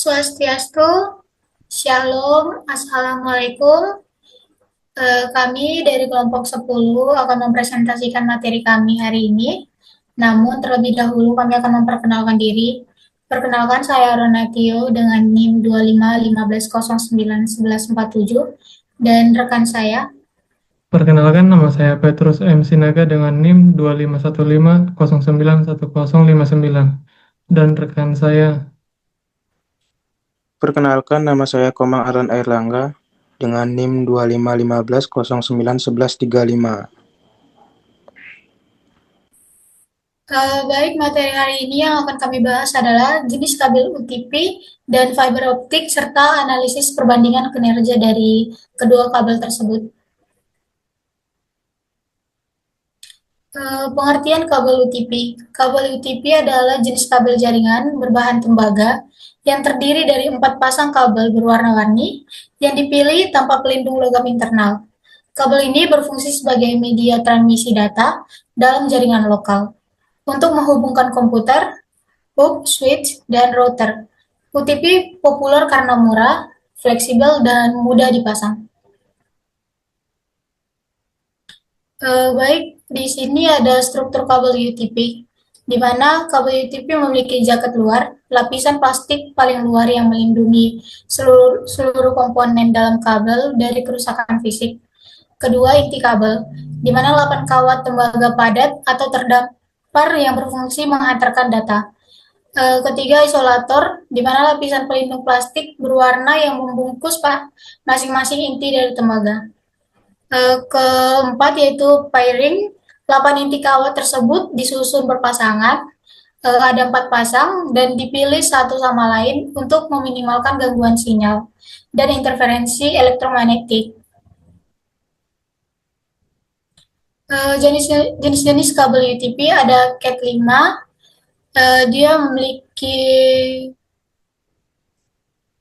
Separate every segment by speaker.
Speaker 1: Swastiastu, Shalom, Assalamualaikum. Kami dari kelompok 10 akan mempresentasikan materi kami hari ini. Namun terlebih dahulu kami akan memperkenalkan diri. Perkenalkan saya Ronatio dengan NIM 2515091147 dan rekan saya.
Speaker 2: Perkenalkan, nama saya Petrus M. Sinaga dengan NIM 2515091059 dan rekan saya.
Speaker 3: Perkenalkan, nama saya Komang Arlan Airlangga dengan NIM 2515091135.
Speaker 1: Baik, materi hari ini yang akan kami bahas adalah jenis kabel UTP dan fiber optik serta analisis perbandingan kinerja dari kedua kabel tersebut. Pengertian kabel UTP. Kabel UTP adalah jenis kabel jaringan berbahan tembaga yang terdiri dari 4 pasang kabel berwarna-warni yang dipilih tanpa pelindung logam internal. Kabel ini berfungsi sebagai media transmisi data dalam jaringan lokal untuk menghubungkan komputer, hub, switch, dan router. UTP populer karena murah, fleksibel, dan mudah dipasang. Baik, di sini ada struktur kabel UTP, di mana kabel UTP memiliki jaket luar, lapisan plastik paling luar yang melindungi seluruh komponen dalam kabel dari kerusakan fisik. Kedua, inti kabel, di mana 8 kawat tembaga padat atau terdampar yang berfungsi menghantarkan data. Ketiga, isolator, di mana lapisan pelindung plastik berwarna yang membungkus masing-masing inti dari tembaga. Keempat yaitu pairing, 8 inti kawat tersebut disusun berpasangan, ada 4 pasang dan dipilih satu sama lain untuk meminimalkan gangguan sinyal dan interferensi elektromagnetik. Jenis-jenis kabel UTP ada Cat 5, dia memiliki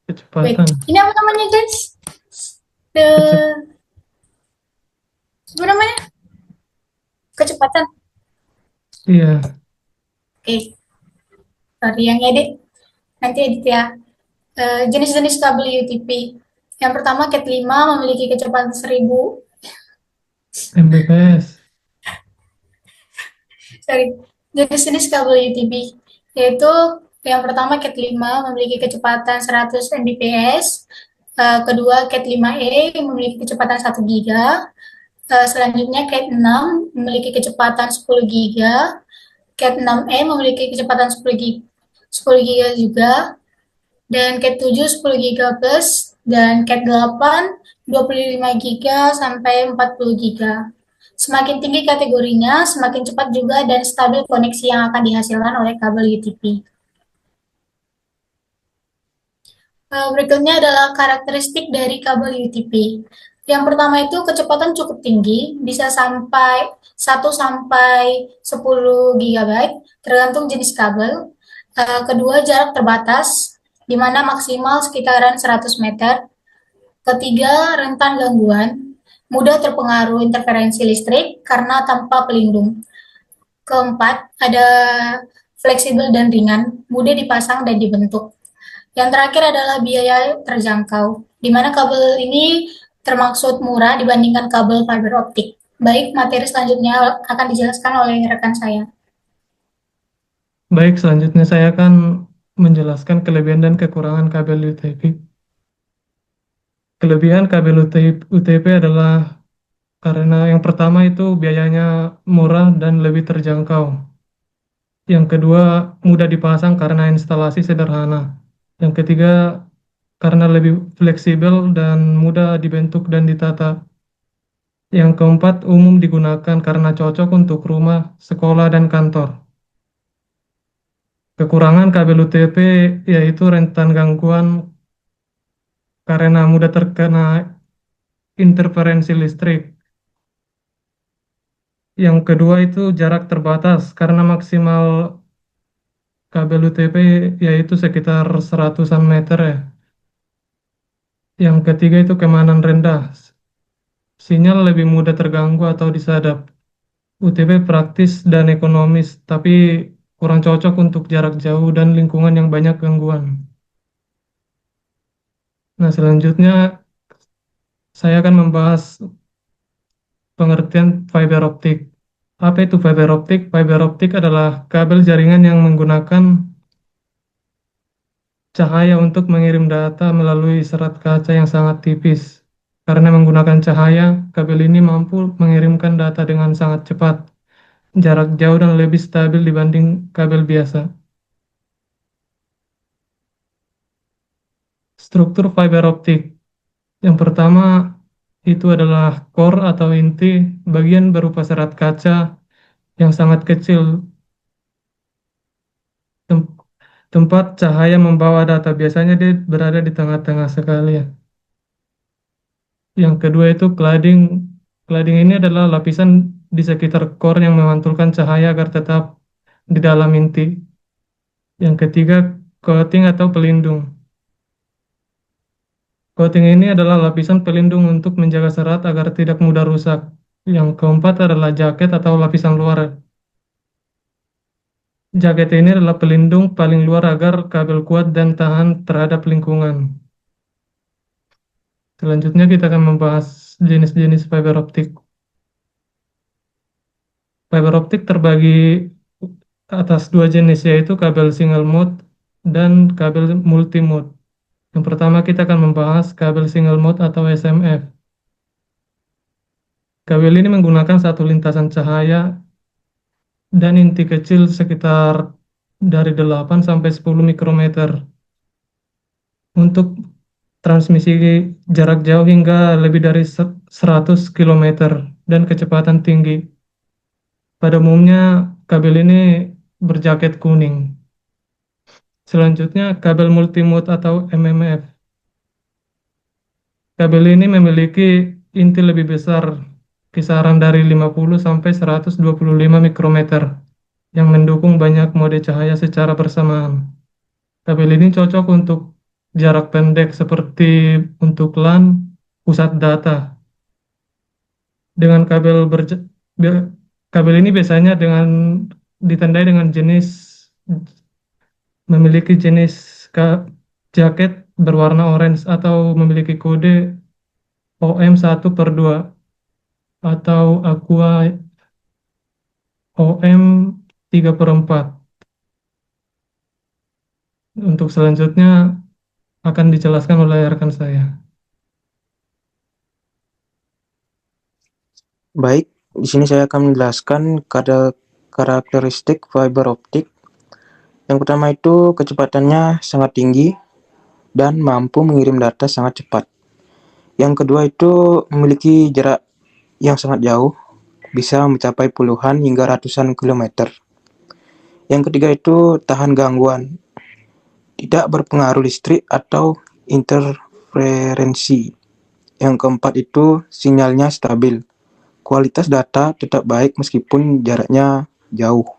Speaker 2: Kecepatan.
Speaker 1: ini apa namanya guys? Apa namanya? Kecepatan.
Speaker 2: Iya.
Speaker 1: Oke, sorry yang edit. Nanti edit ya. Jenis-jenis kabel UTP. Yang pertama Cat 5 memiliki kecepatan 1000
Speaker 2: Mbps.
Speaker 1: sorry. Jenis-jenis kabel UTP yaitu yang pertama Cat 5 memiliki kecepatan 100 Mbps, kedua Cat 5e memiliki kecepatan 1 GB, selanjutnya Cat 6 memiliki kecepatan 10 GB, Cat 6e memiliki kecepatan 10 GB juga, dan Cat 7 10 GB plus, dan Cat 8 25 GB sampai 40 GB. Semakin tinggi kategorinya, semakin cepat juga dan stabil koneksi yang akan dihasilkan oleh kabel UTP. Berikutnya adalah karakteristik dari kabel UTP. Yang pertama itu kecepatan cukup tinggi, bisa sampai 1 sampai 10 GB, tergantung jenis kabel. Kedua, jarak terbatas, di mana maksimal sekitaran 100 meter. Ketiga, rentan gangguan, mudah terpengaruh interferensi listrik karena tanpa pelindung. Keempat, ada fleksibel dan ringan, mudah dipasang dan dibentuk. Yang terakhir adalah biaya terjangkau, di mana kabel ini termaksud murah dibandingkan kabel fiber optik. Baik, materi selanjutnya akan dijelaskan oleh rekan saya.
Speaker 2: Baik, selanjutnya saya akan menjelaskan kelebihan dan kekurangan kabel UTP. Kelebihan kabel UTP adalah karena yang pertama itu biayanya murah dan lebih terjangkau. Yang kedua, mudah dipasang karena instalasi sederhana. Yang ketiga, karena lebih fleksibel dan mudah dibentuk dan ditata. Yang keempat, umum digunakan karena cocok untuk rumah, sekolah, dan kantor. Kekurangan kabel UTP yaitu rentan gangguan karena mudah terkena interferensi listrik. Yang kedua itu jarak terbatas karena maksimal kabel UTP yaitu sekitar 100-an meter ya. Yang ketiga itu keamanan rendah. Sinyal lebih mudah terganggu atau disadap. UTP praktis dan ekonomis, tapi kurang cocok untuk jarak jauh dan lingkungan yang banyak gangguan. Nah, selanjutnya saya akan membahas pengertian fiber optik. Apa itu fiber optik? Fiber optik adalah kabel jaringan yang menggunakan cahaya untuk mengirim data melalui serat kaca yang sangat tipis. Karena menggunakan cahaya, kabel ini mampu mengirimkan data dengan sangat cepat, jarak jauh dan lebih stabil dibanding kabel biasa. Struktur fiber optik. Yang pertama itu adalah core atau inti, bagian berupa serat kaca yang sangat kecil, tem- tempat cahaya membawa data. Biasanya dia berada di tengah-tengah sekali ya. Yang kedua itu cladding. Cladding ini adalah lapisan di sekitar core yang memantulkan cahaya agar tetap di dalam inti. Yang ketiga, coating atau pelindung. Coating ini adalah lapisan pelindung untuk menjaga serat agar tidak mudah rusak. Yang keempat adalah jaket atau lapisan luar. Jaket ini adalah pelindung paling luar agar kabel kuat dan tahan terhadap lingkungan. Selanjutnya kita akan membahas jenis-jenis fiber optik. Fiber optik terbagi atas dua jenis, yaitu kabel single mode dan kabel multi mode. Yang pertama kita akan membahas kabel single mode atau SMF. Kabel ini menggunakan satu lintasan cahaya dan inti kecil sekitar dari 8 sampai 10 mikrometer untuk transmisi jarak jauh hingga lebih dari 100 kilometer dan kecepatan tinggi. Pada umumnya kabel ini berjaket kuning. Selanjutnya kabel multimode atau MMF. Kabel ini memiliki inti lebih besar, kisaran dari 50 sampai 125 mikrometer, yang mendukung banyak mode cahaya secara bersamaan. Kabel ini cocok untuk jarak pendek seperti untuk LAN, pusat data. Dengan kabel ini biasanya ditandai dengan memiliki jenis jaket berwarna orange atau memiliki kode OM1/2 atau Aqua OM3/4. Untuk selanjutnya akan dijelaskan oleh rekan saya.
Speaker 3: Baik, di sini saya akan menjelaskan karakteristik fiber optik. Yang pertama itu kecepatannya sangat tinggi dan mampu mengirim data sangat cepat. Yang kedua itu memiliki jarak yang sangat jauh, bisa mencapai puluhan hingga ratusan kilometer. Yang ketiga itu tahan gangguan, tidak berpengaruh listrik atau interferensi. Yang keempat itu sinyalnya stabil, kualitas data tetap baik meskipun jaraknya jauh.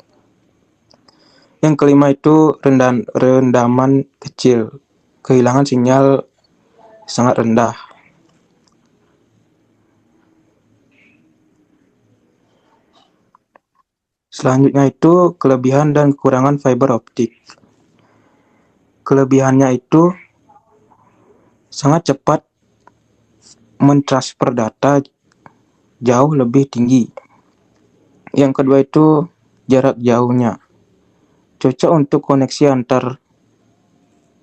Speaker 3: Yang kelima itu rendaman kecil, kehilangan sinyal sangat rendah. Selanjutnya itu kelebihan dan kekurangan fiber optik. Kelebihannya itu sangat cepat mentransfer data jauh lebih tinggi. Yang kedua itu jarak jauhnya, cocok untuk koneksi antar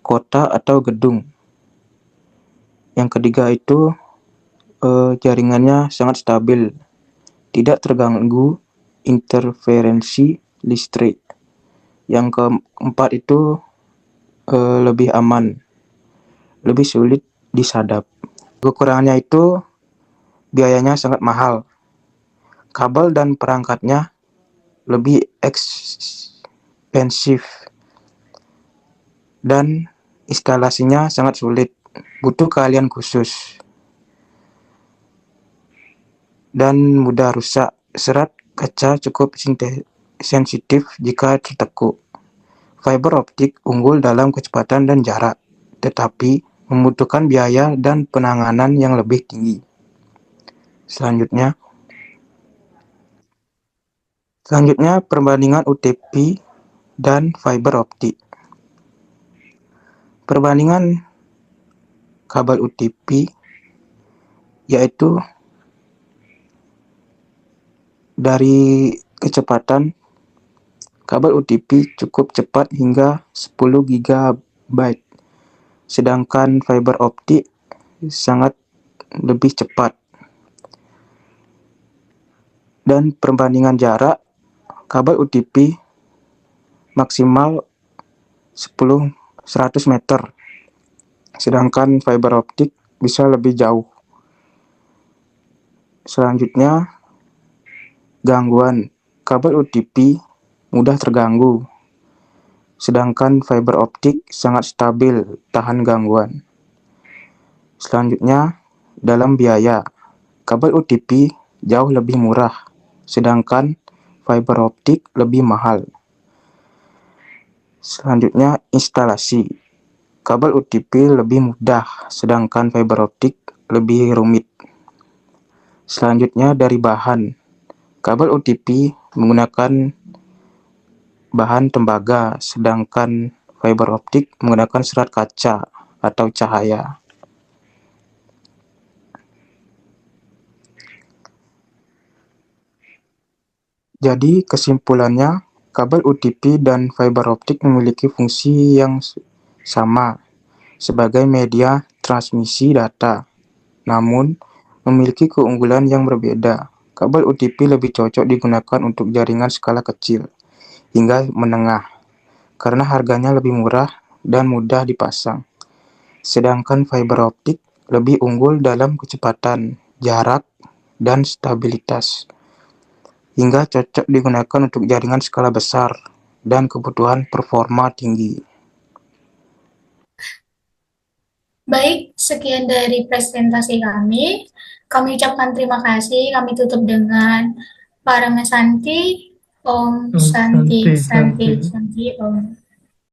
Speaker 3: kota atau gedung. Yang ketiga itu jaringannya sangat stabil, tidak terganggu interferensi listrik. Yang keempat itu lebih aman, lebih sulit disadap. Kekurangannya itu biayanya sangat mahal, kabel dan perangkatnya lebih ekspensif, dan instalasinya sangat sulit, butuh keahlian khusus, dan mudah rusak. Serat kaca cukup sensitif jika tertekuk. Fiber optik unggul dalam kecepatan dan jarak, tetapi membutuhkan biaya dan penanganan yang lebih tinggi. Selanjutnya perbandingan UTP dan fiber optik. Perbandingan kabel UTP, yaitu dari kecepatan kabel UTP cukup cepat hingga 10 GB, sedangkan fiber optik sangat lebih cepat. Dan perbandingan jarak, kabel UTP maksimal 100 meter, sedangkan fiber optik bisa lebih jauh. Selanjutnya, gangguan. Kabel UTP mudah terganggu, sedangkan fiber optik sangat stabil tahan gangguan. Selanjutnya, dalam biaya. Kabel UTP jauh lebih murah, sedangkan fiber optik lebih mahal. Selanjutnya, instalasi. Kabel UTP lebih mudah, sedangkan fiber optik lebih rumit. Selanjutnya, dari bahan. Kabel UTP menggunakan bahan tembaga, sedangkan fiber optik menggunakan serat kaca atau cahaya. Jadi kesimpulannya, kabel UTP dan fiber optik memiliki fungsi yang sama sebagai media transmisi data, namun memiliki keunggulan yang berbeda. Kabel UTP lebih cocok digunakan untuk jaringan skala kecil hingga menengah karena harganya lebih murah dan mudah dipasang. Sedangkan fiber optik lebih unggul dalam kecepatan, jarak, dan stabilitas, hingga cocok digunakan untuk jaringan skala besar dan kebutuhan performa tinggi.
Speaker 1: Baik, sekian dari presentasi kami. Kami ucapkan terima kasih. Kami tutup dengan Paramasanti, Om
Speaker 2: Oh,
Speaker 1: Santi,
Speaker 2: Santi,
Speaker 1: Santi,
Speaker 2: Santi.
Speaker 1: Santi, Om.